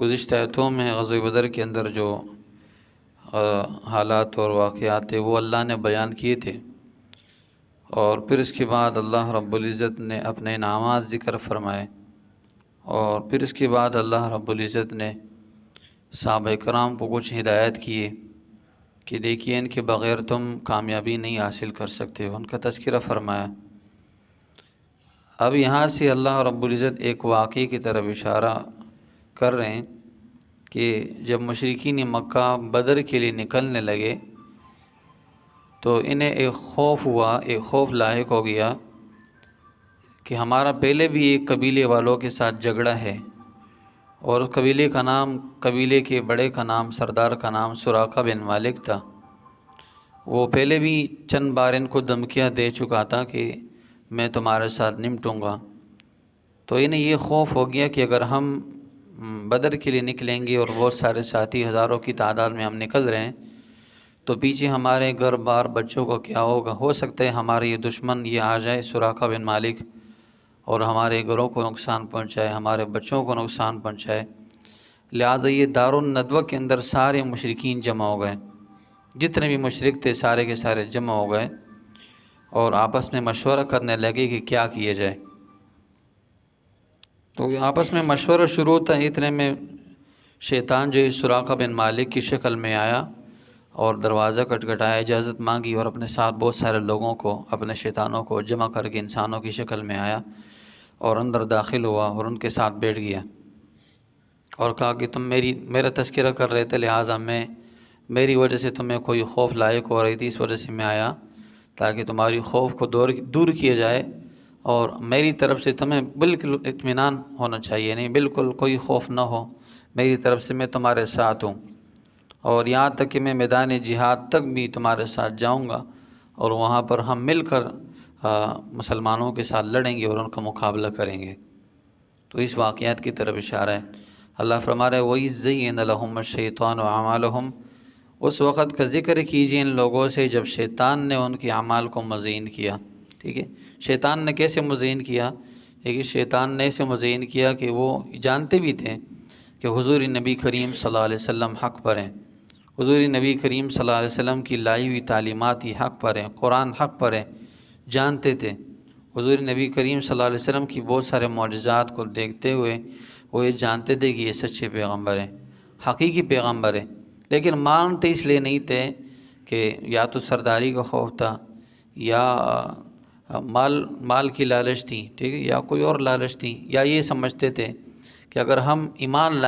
گزشتہ آیتوں میں غزوہ بدر کے اندر جو حالات اور واقعات تھے وہ اللہ نے بیان کیے تھے، اور پھر اس کے بعد اللہ رب العزت نے اپنے انعامات ذکر فرمائے، اور پھر اس کے بعد اللہ رب العزت نے صحابہ کرام کو کچھ ہدایت کیے کہ دیکھیے ان کے بغیر تم کامیابی نہیں حاصل کر سکتے، ان کا تذکرہ فرمایا۔ اب یہاں سے اللہ رب العزت ایک واقعے کی طرف اشارہ کر رہے ہیں کہ جب مشرکین مکہ بدر کے لیے نکلنے لگے تو انہیں ایک خوف ہوا، ایک خوف لاحق ہو گیا کہ ہمارا پہلے بھی ایک قبیلے والوں کے ساتھ جھگڑا ہے، اور اس قبیلے کے بڑے کا نام، سردار کا نام سراقہ بن مالک تھا۔ وہ پہلے بھی چند بار ان کو دھمکیاں دے چکا تھا کہ میں تمہارے ساتھ نمٹوں گا۔ تو انہیں یہ خوف ہو گیا کہ اگر ہم بدر کے لیے نکلیں گے اور بہت سارے ساتھی ہزاروں کی تعداد میں ہم نکل رہے ہیں تو پیچھے ہمارے گھر بار بچوں کو کیا ہوگا، ہو سکتا ہے ہمارے یہ دشمن یہ آ جائے سراقہ بن مالک اور ہمارے گھروں کو نقصان پہنچائے، ہمارے بچوں کو نقصان پہنچائے۔ لہٰذا یہ دار الندوہ کے اندر سارے مشرکین جمع ہو گئے، جتنے بھی مشرک تھے سارے کے سارے جمع ہو گئے اور آپس میں مشورہ کرنے لگے کہ کیا کیا جائے۔ تو آپس میں مشورہ شروع ہوتا ہے، اتنے میں شیطان جو سراقہ بن مالک کی شکل میں آیا اور دروازہ کھٹکھٹایا، اجازت مانگی اور اپنے ساتھ بہت سارے لوگوں کو، اپنے شیطانوں کو جمع کر کے انسانوں کی شکل میں آیا اور اندر داخل ہوا اور ان کے ساتھ بیٹھ گیا اور کہا کہ تم میرا تذکرہ کر رہے تھے، لہٰذا میری وجہ سے تمہیں کوئی خوف لاحق ہو رہی تھی، اس وجہ سے میں آیا تاکہ تمہاری خوف کو دور کیا جائے، اور میری طرف سے تمہیں بالکل اطمینان ہونا چاہیے، نہیں بالکل کوئی خوف نہ ہو، میری طرف سے میں تمہارے ساتھ ہوں، اور یہاں تک کہ میں میدان جہاد تک بھی تمہارے ساتھ جاؤں گا اور وہاں پر ہم مل کر مسلمانوں کے ساتھ لڑیں گے اور ان کا مقابلہ کریں گے۔ تو اس واقعات کی طرف اشارہ ہے۔ اللہ فرما رہا ہے وَإِذْ زَيَّنَ لَهُمُ الشَّيْطَانُ أَعْمَالَهُمْ، اس وقت کا ذکر کیجیے ان لوگوں سے جب شیطان نے ان کے اعمال کو مزین کیا۔ ٹھیک ہے، شیطان نے کیسے مزین کیا؟ دیکھیے شیطان نے ایسے مزین کیا کہ وہ جانتے بھی تھے کہ حضور نبی کریم صلی اللہ علیہ وسلم حق پر ہیں، حضور نبی کریم صلی اللہ علیہ وسلم کی لائی ہوئی تعلیمات ہی حق پر ہیں، قرآن حق پر ہے، جانتے تھے۔ حضور نبی کریم صلی اللہ علیہ وسلم کی بہت سارے معجزات کو دیکھتے ہوئے وہ یہ جانتے تھے کہ یہ سچے پیغمبر ہیں، حقیقی پیغمبر ہیں، لیکن مانتے اس لیے نہیں تھے کہ یا تو سرداری کا خوف تھا یا مال کی لالچ تھی، ٹھیک ہے، یا کوئی اور لالچ تھی، یا یہ سمجھتے تھے کہ اگر ہم ایمان